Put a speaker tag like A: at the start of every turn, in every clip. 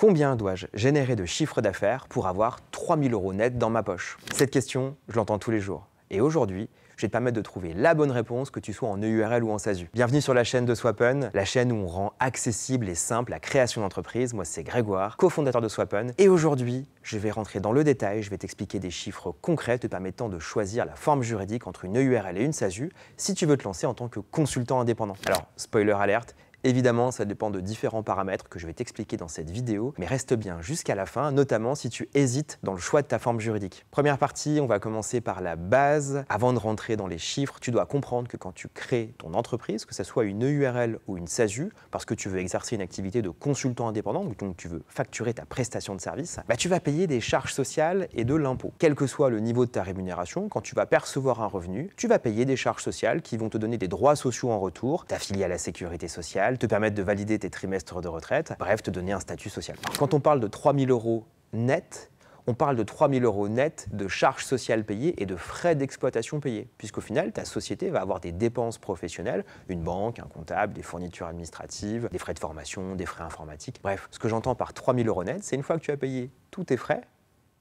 A: Combien dois-je générer de chiffre d'affaires pour avoir 3 000 € net dans ma poche? Cette question, je l'entends tous les jours. Et aujourd'hui, je vais te permettre de trouver la bonne réponse, que tu sois en EURL ou en SASU. Bienvenue sur la chaîne de Swap'n, la chaîne où on rend accessible et simple la création d'entreprise. Moi, c'est Grégoire, cofondateur de Swap'n. Et aujourd'hui, je vais rentrer dans le détail, je vais t'expliquer des chiffres concrets te permettant de choisir la forme juridique entre une EURL et une SASU si tu veux te lancer en tant que consultant indépendant. Alors, spoiler alerte, évidemment, ça dépend de différents paramètres que je vais t'expliquer dans cette vidéo, mais reste bien jusqu'à la fin, notamment si tu hésites dans le choix de ta forme juridique. Première partie, on va commencer par la base. Avant de rentrer dans les chiffres, tu dois comprendre que quand tu crées ton entreprise, que ce soit une EURL ou une SASU, parce que tu veux exercer une activité de consultant indépendant, donc tu veux facturer ta prestation de service, tu vas payer des charges sociales et de l'impôt. Quel que soit le niveau de ta rémunération, quand tu vas percevoir un revenu, tu vas payer des charges sociales qui vont te donner des droits sociaux en retour, t'affilier à la sécurité sociale, te permettre de valider tes trimestres de retraite, bref, te donner un statut social. Alors, quand on parle de 3 000 € net, on parle de 3 000 € net de charges sociales payées et de frais d'exploitation payés, puisqu'au final, ta société va avoir des dépenses professionnelles, une banque, un comptable, des fournitures administratives, des frais de formation, des frais informatiques. Bref, ce que j'entends par 3 000 € net, c'est une fois que tu as payé tous tes frais,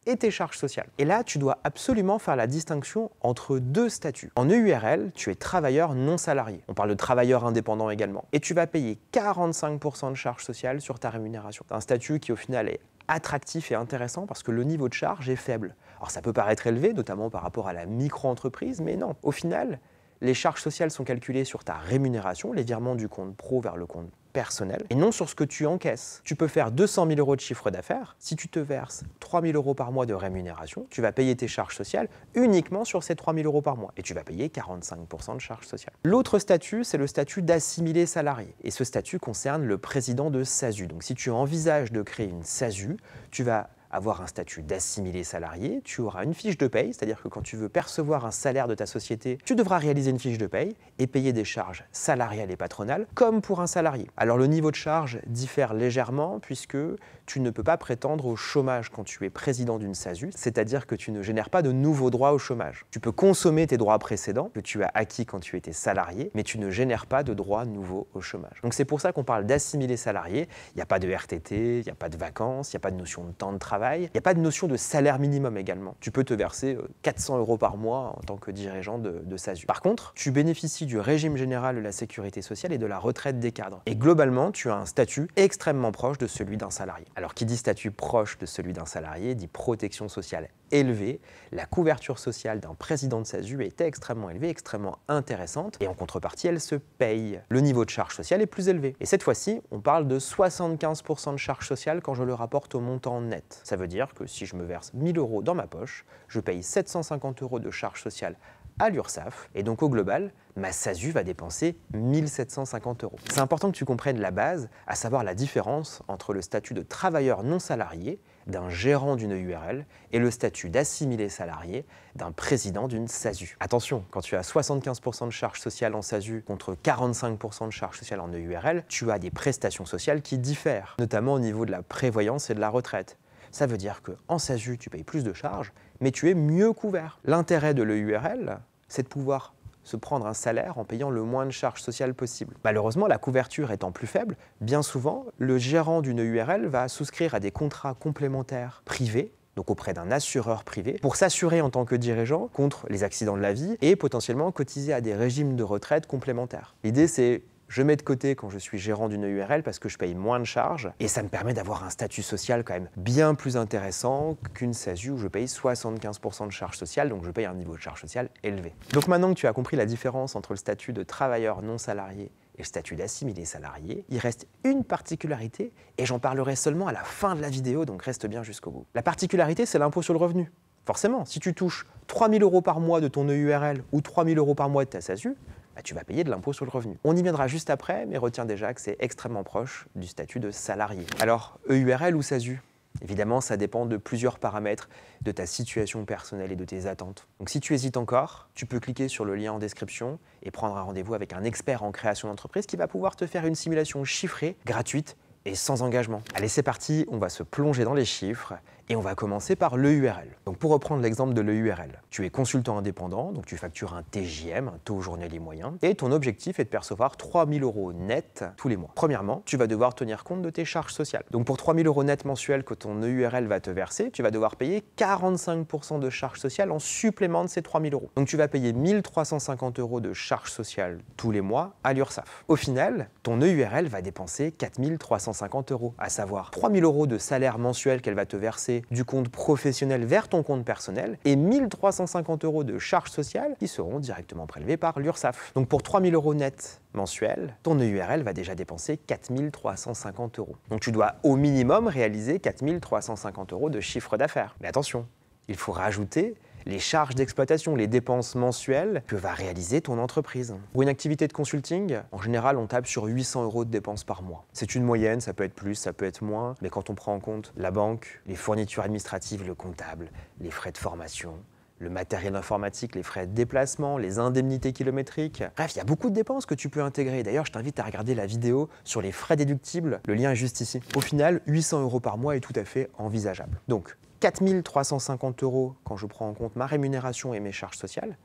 A: et tes charges sociales. Et là, tu dois absolument faire la distinction entre deux statuts. En EURL, tu es travailleur non salarié. On parle de travailleur indépendant également. Et tu vas payer 45% de charges sociales sur ta rémunération. C'est un statut qui, au final, est attractif et intéressant parce que le niveau de charge est faible. Alors, ça peut paraître élevé, notamment par rapport à la micro-entreprise, mais non. Au final, les charges sociales sont calculées sur ta rémunération, les virements du compte pro vers le compte personnel, et non sur ce que tu encaisses. Tu peux faire 200 000 € de chiffre d'affaires. Si tu te verses 3 000 € par mois de rémunération, tu vas payer tes charges sociales uniquement sur ces 3 000 € par mois. Et tu vas payer 45% de charges sociales. L'autre statut, c'est le statut d'assimilé salarié. Et ce statut concerne le président de SASU. Donc si tu envisages de créer une SASU, tu vas avoir un statut d'assimilé salarié, tu auras une fiche de paye, c'est-à-dire que quand tu veux percevoir un salaire de ta société, tu devras réaliser une fiche de paye et payer des charges salariales et patronales comme pour un salarié. Alors le niveau de charge diffère légèrement puisque tu ne peux pas prétendre au chômage quand tu es président d'une SASU, c'est-à-dire que tu ne génères pas de nouveaux droits au chômage. Tu peux consommer tes droits précédents que tu as acquis quand tu étais salarié, mais tu ne génères pas de droits nouveaux au chômage. Donc c'est pour ça qu'on parle d'assimilé salarié. Il n'y a pas de RTT, il n'y a pas de vacances, il n'y a pas de notion de temps de travail. Il n'y a pas de notion de salaire minimum également. Tu peux te verser 400 € par mois en tant que dirigeant de SASU. Par contre, tu bénéficies du régime général de la sécurité sociale et de la retraite des cadres. Et globalement, tu as un statut extrêmement proche de celui d'un salarié. Alors, qui dit statut proche de celui d'un salarié, dit protection sociale élevée. La couverture sociale d'un président de SASU est extrêmement élevée, extrêmement intéressante. Et en contrepartie, elle se paye. Le niveau de charge sociale est plus élevé. Et cette fois-ci, on parle de 75% de charge sociale quand je le rapporte au montant net. Ça veut dire que si je me verse 1 000 € dans ma poche, je paye 750 € de charges sociales à l'URSSAF, et donc au global, ma SASU va dépenser 1 750 €. C'est important que tu comprennes la base, à savoir la différence entre le statut de travailleur non salarié d'un gérant d'une EURL et le statut d'assimilé salarié d'un président d'une SASU. Attention, quand tu as 75% de charges sociales en SASU contre 45% de charges sociales en EURL, tu as des prestations sociales qui diffèrent, notamment au niveau de la prévoyance et de la retraite. Ça veut dire qu'en SASU, tu payes plus de charges, mais tu es mieux couvert. L'intérêt de l'EURL, c'est de pouvoir se prendre un salaire en payant le moins de charges sociales possible. Malheureusement, la couverture étant plus faible, bien souvent, le gérant d'une EURL va souscrire à des contrats complémentaires privés, donc auprès d'un assureur privé, pour s'assurer en tant que dirigeant contre les accidents de la vie et potentiellement cotiser à des régimes de retraite complémentaires. L'idée, c'est je mets de côté quand je suis gérant d'une EURL parce que je paye moins de charges et ça me permet d'avoir un statut social quand même bien plus intéressant qu'une SASU où je paye 75% de charges sociales, donc je paye un niveau de charge sociale élevé. Donc maintenant que tu as compris la différence entre le statut de travailleur non salarié et le statut d'assimilé salarié, il reste une particularité et j'en parlerai seulement à la fin de la vidéo, donc reste bien jusqu'au bout. La particularité, c'est l'impôt sur le revenu. Forcément, si tu touches 3 000 € par mois de ton EURL ou 3 000 € par mois de ta SASU, tu vas payer de l'impôt sur le revenu. On y viendra juste après, mais retiens déjà que c'est extrêmement proche du statut de salarié. Alors, EURL ou SASU? Évidemment, ça dépend de plusieurs paramètres, de ta situation personnelle et de tes attentes. Donc si tu hésites encore, tu peux cliquer sur le lien en description et prendre un rendez-vous avec un expert en création d'entreprise qui va pouvoir te faire une simulation chiffrée, gratuite et sans engagement. Allez, c'est parti, on va se plonger dans les chiffres Et on va commencer par l'EURL. Donc pour reprendre l'exemple de l'EURL, tu es consultant indépendant, donc tu factures un TJM, un taux journalier moyen, et ton objectif est de percevoir 3 000 € net tous les mois. Premièrement, tu vas devoir tenir compte de tes charges sociales. Donc pour 3 000 € net mensuels que ton EURL va te verser, tu vas devoir payer 45% de charges sociales en supplément de ces 3 000 €. Donc tu vas payer 1 350 € de charges sociales tous les mois à l'URSSAF. Au final, ton EURL va dépenser 4 350 €, à savoir 3 000 € de salaire mensuel qu'elle va te verser du compte professionnel vers ton compte personnel et 1 350 € de charges sociales qui seront directement prélevées par l'URSSAF. Donc pour 3 000 € net mensuels, ton EURL va déjà dépenser 4 350 €. Donc tu dois au minimum réaliser 4 350 € de chiffre d'affaires. Mais attention, il faut rajouter les charges d'exploitation, les dépenses mensuelles que va réaliser ton entreprise. Pour une activité de consulting, en général, on tape sur 800 € de dépenses par mois. C'est une moyenne, ça peut être plus, ça peut être moins, mais quand on prend en compte la banque, les fournitures administratives, le comptable, les frais de formation, le matériel informatique, les frais de déplacement, les indemnités kilométriques. Bref, il y a beaucoup de dépenses que tu peux intégrer. D'ailleurs, je t'invite à regarder la vidéo sur les frais déductibles. Le lien est juste ici. Au final, 800 € par mois est tout à fait envisageable. Donc, 4 350 € quand je prends en compte ma rémunération et mes charges sociales,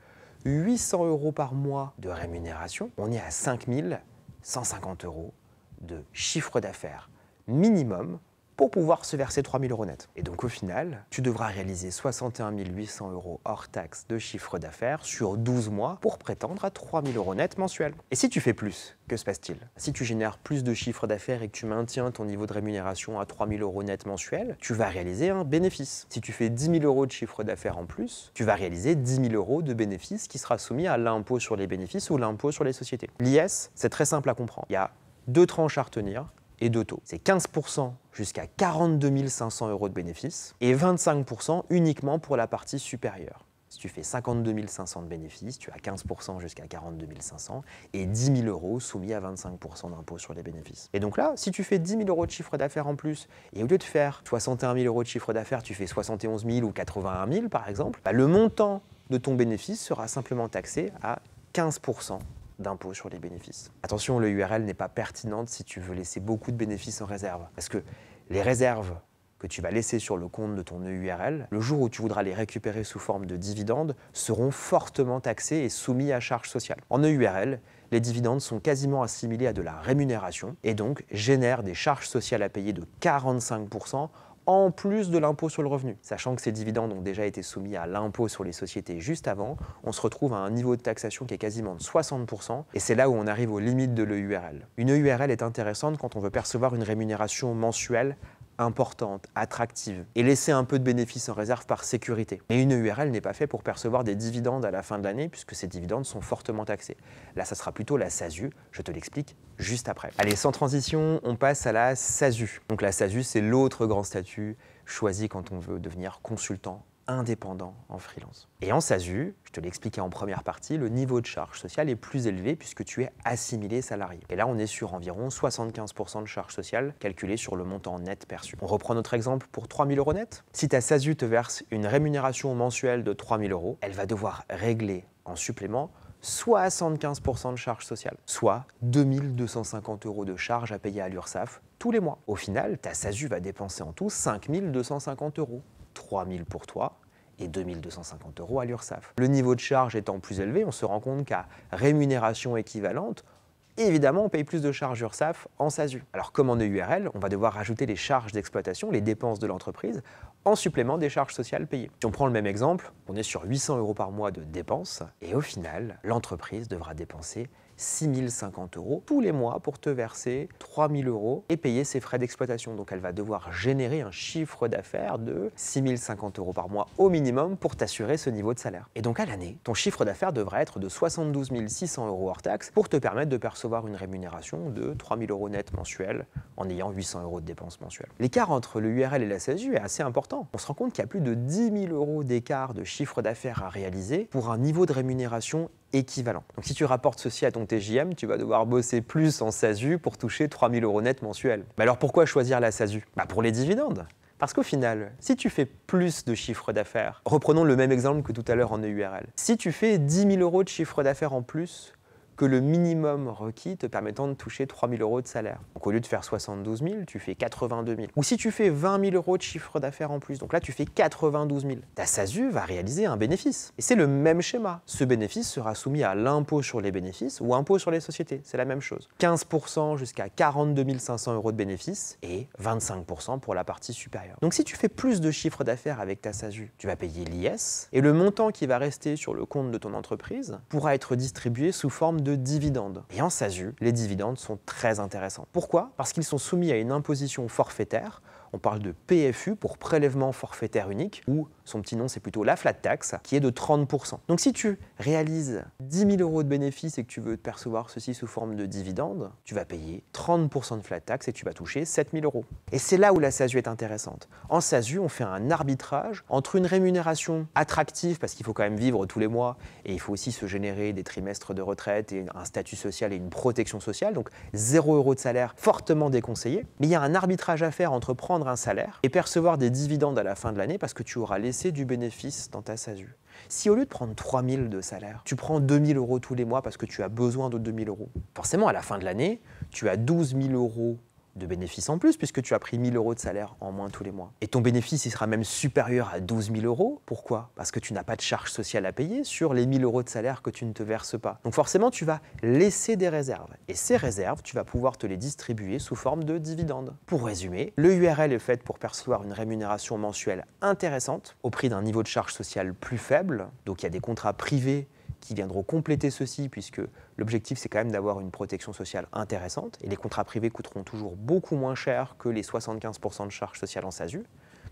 A: 800 € par mois de rémunération, on est à 5 150 € de chiffre d'affaires minimum pour pouvoir se verser 3 000 € net. Et donc au final, tu devras réaliser 61 800 € hors taxe de chiffre d'affaires sur 12 mois pour prétendre à 3 000 € net mensuels. Et si tu fais plus, que se passe-t-il? Si tu génères plus de chiffre d'affaires et que tu maintiens ton niveau de rémunération à 3 000 € net mensuels, tu vas réaliser un bénéfice. Si tu fais 10 000 € de chiffre d'affaires en plus, tu vas réaliser 10 000 € de bénéfice qui sera soumis à l'impôt sur les bénéfices ou l'impôt sur les sociétés. L'IS, c'est très simple à comprendre. Il y a 2 tranches à retenir et 2 taux. C'est 15% jusqu'à 42 500 € de bénéfices et 25% uniquement pour la partie supérieure. Si tu fais 52 500 de bénéfices, tu as 15% jusqu'à 42 500 et 10 000 € soumis à 25% d'impôt sur les bénéfices. Et donc là, si tu fais 10 000 € de chiffre d'affaires en plus et au lieu de faire 61 000 € de chiffre d'affaires, tu fais 71 000 ou 81 000 par exemple, le montant de ton bénéfice sera simplement taxé à 15% d'impôt sur les bénéfices. Attention, le URL n'est pas pertinente si tu veux laisser beaucoup de bénéfices en réserve. Parce que les réserves que tu vas laisser sur le compte de ton EURL, le jour où tu voudras les récupérer sous forme de dividendes, seront fortement taxés et soumis à charges sociales. En EURL, les dividendes sont quasiment assimilés à de la rémunération et donc génèrent des charges sociales à payer de 45% en plus de l'impôt sur le revenu. Sachant que ces dividendes ont déjà été soumis à l'impôt sur les sociétés juste avant, on se retrouve à un niveau de taxation qui est quasiment de 60%, et c'est là où on arrive aux limites de l'EURL. Une EURL est intéressante quand on veut percevoir une rémunération mensuelle importante, attractive, et laisser un peu de bénéfices en réserve par sécurité. Mais une EURL n'est pas faite pour percevoir des dividendes à la fin de l'année, puisque ces dividendes sont fortement taxés. Là, ça sera plutôt la SASU, je te l'explique juste après. Allez, sans transition, on passe à la SASU. Donc la SASU, c'est l'autre grand statut choisi quand on veut devenir consultant indépendant en freelance. Et en SASU, je te l'ai expliqué en première partie, le niveau de charge sociale est plus élevé puisque tu es assimilé salarié. Et là, on est sur environ 75% de charge sociale calculée sur le montant net perçu. On reprend notre exemple pour 3 000 € net. Si ta SASU te verse une rémunération mensuelle de 3 000 €, elle va devoir régler en supplément 75% de charges sociales, soit 2 250 € de charges à payer à l'URSSAF tous les mois. Au final, ta SASU va dépenser en tout 5 250 €. 3 000 pour toi et 2 250 € à l'URSSAF. Le niveau de charge étant plus élevé, on se rend compte qu'à rémunération équivalente, évidemment, on paye plus de charges URSSAF en SASU. Alors comme en EURL, on va devoir rajouter les charges d'exploitation, les dépenses de l'entreprise, en supplément des charges sociales payées. Si on prend le même exemple, on est sur 800 € par mois de dépenses, et au final, l'entreprise devra dépenser 6 050 € tous les mois pour te verser 3 000 € et payer ses frais d'exploitation. Donc elle va devoir générer un chiffre d'affaires de 6 050 € par mois au minimum pour t'assurer ce niveau de salaire. Et donc à l'année, ton chiffre d'affaires devra être de 72 600 € hors taxe pour te permettre de percevoir une rémunération de 3 000 € net mensuels en ayant 800 € de dépenses mensuelles. L'écart entre le URL et la SASU est assez important. On se rend compte qu'il y a plus de 10 000 € d'écart de chiffre d'affaires à réaliser pour un niveau de rémunération équivalent. Donc si tu rapportes ceci à ton TJM, tu vas devoir bosser plus en SASU pour toucher 3 000 € net mensuels. Mais alors pourquoi choisir la SASU? Pour les dividendes. Parce qu'au final, si tu fais plus de chiffre d'affaires, reprenons le même exemple que tout à l'heure en EURL, si tu fais 10 000 € de chiffre d'affaires en plus, que le minimum requis te permettant de toucher 3 000 € de salaire. Donc au lieu de faire 72 000, tu fais 82 000. Ou si tu fais 20 000 € de chiffre d'affaires en plus, donc là tu fais 92 000. Ta SASU va réaliser un bénéfice. Et c'est le même schéma. Ce bénéfice sera soumis à l'impôt sur les bénéfices ou impôt sur les sociétés. C'est la même chose. 15% jusqu'à 42 500 € de bénéfices et 25% pour la partie supérieure. Donc si tu fais plus de chiffre d'affaires avec ta SASU, tu vas payer l'IS et le montant qui va rester sur le compte de ton entreprise pourra être distribué sous forme de dividendes. Et en SASU, les dividendes sont très intéressants. Pourquoi? Parce qu'ils sont soumis à une imposition forfaitaire. On parle de PFU pour prélèvement forfaitaire unique, ou son petit nom c'est plutôt la flat tax, qui est de 30%. Donc si tu réalises 10 000 € de bénéfices et que tu veux percevoir ceci sous forme de dividende, tu vas payer 30% de flat tax et tu vas toucher 7 000 €. Et c'est là où la SASU est intéressante. En SASU, on fait un arbitrage entre une rémunération attractive, parce qu'il faut quand même vivre tous les mois, et il faut aussi se générer des trimestres de retraite et un statut social et une protection sociale, donc 0 € de salaire fortement déconseillé. Mais il y a un arbitrage à faire entre prendre un salaire et percevoir des dividendes à la fin de l'année parce que tu auras laissé du bénéfice dans ta SASU. Si au lieu de prendre 3 000 de salaire, tu prends 2 000 € tous les mois parce que tu as besoin de 2 000 €, forcément à la fin de l'année, tu as 12 000 € de bénéfices en plus puisque tu as pris 1 000 € de salaire en moins tous les mois. Et ton bénéfice, il sera même supérieur à 12 000 €. Pourquoi? Parce que tu n'as pas de charge sociale à payer sur les 1 000 € de salaire que tu ne te verses pas. Donc forcément, tu vas laisser des réserves. Et ces réserves, tu vas pouvoir te les distribuer sous forme de dividendes. Pour résumer, le URL est fait pour percevoir une rémunération mensuelle intéressante au prix d'un niveau de charge sociale plus faible. Donc il y a des contrats privés qui viendront compléter ceci puisque l'objectif c'est quand même d'avoir une protection sociale intéressante et les contrats privés coûteront toujours beaucoup moins cher que les 75% de charges sociales en SASU.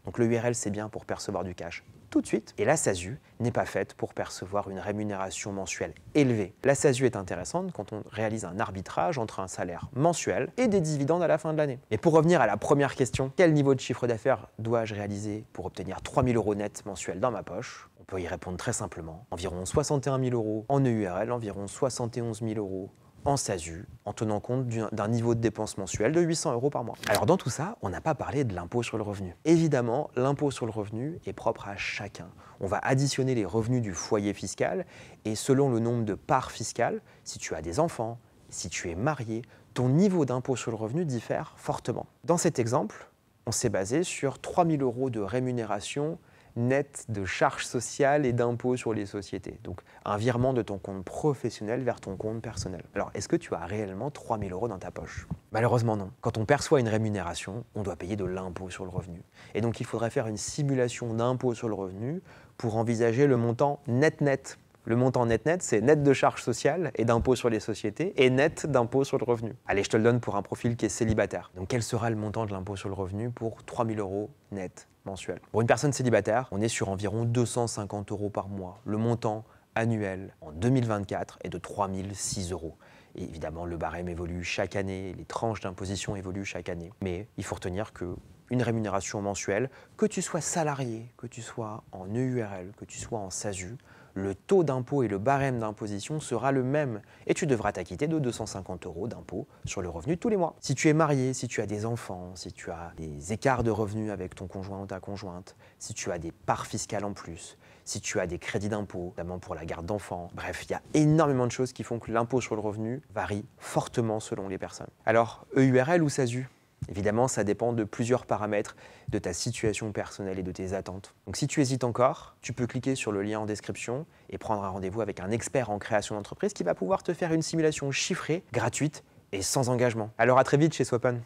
A: Donc le URL c'est bien pour percevoir du cash tout de suite et la SASU n'est pas faite pour percevoir une rémunération mensuelle élevée. La SASU est intéressante quand on réalise un arbitrage entre un salaire mensuel et des dividendes à la fin de l'année. Et pour revenir à la première question, quel niveau de chiffre d'affaires dois-je réaliser pour obtenir 3 000 € net mensuels dans ma poche? On peut y répondre très simplement. Environ 61 000 € en EURL, environ 71 000 € en SASU, en tenant compte d'un niveau de dépenses mensuel de 800 € par mois. Alors dans tout ça, on n'a pas parlé de l'impôt sur le revenu. Évidemment, l'impôt sur le revenu est propre à chacun. On va additionner les revenus du foyer fiscal et selon le nombre de parts fiscales, si tu as des enfants, si tu es marié, ton niveau d'impôt sur le revenu diffère fortement. Dans cet exemple, on s'est basé sur 3 000 € de rémunération net de charges sociales et d'impôts sur les sociétés. Donc un virement de ton compte professionnel vers ton compte personnel. Alors est-ce que tu as réellement 3 000 € dans ta poche? Malheureusement non. Quand on perçoit une rémunération, on doit payer de l'impôt sur le revenu. Et donc il faudrait faire une simulation d'impôt sur le revenu pour envisager le montant net-net. Le montant net-net, c'est net de charges sociales et d'impôts sur les sociétés et net d'impôts sur le revenu. Allez, je te le donne pour un profil qui est célibataire. Donc quel sera le montant de l'impôt sur le revenu pour 3 000 € net mensuel? Pour une personne célibataire, on est sur environ 250 € par mois. Le montant annuel en 2024 est de 3 006 €. Et évidemment, le barème évolue chaque année, les tranches d'imposition évoluent chaque année. Mais il faut retenir qu'une rémunération mensuelle, que tu sois salarié, que tu sois en EURL, que tu sois en SASU, le taux d'impôt et le barème d'imposition sera le même et tu devras t'acquitter de 250 € d'impôt sur le revenu tous les mois. Si tu es marié, si tu as des enfants, si tu as des écarts de revenus avec ton conjoint ou ta conjointe, si tu as des parts fiscales en plus, si tu as des crédits d'impôt, notamment pour la garde d'enfants, bref, il y a énormément de choses qui font que l'impôt sur le revenu varie fortement selon les personnes. Alors, EURL ou SASU? Évidemment, ça dépend de plusieurs paramètres, de ta situation personnelle et de tes attentes. Donc si tu hésites encore, tu peux cliquer sur le lien en description et prendre un rendez-vous avec un expert en création d'entreprise qui va pouvoir te faire une simulation chiffrée, gratuite et sans engagement. Alors à très vite chez Swapon.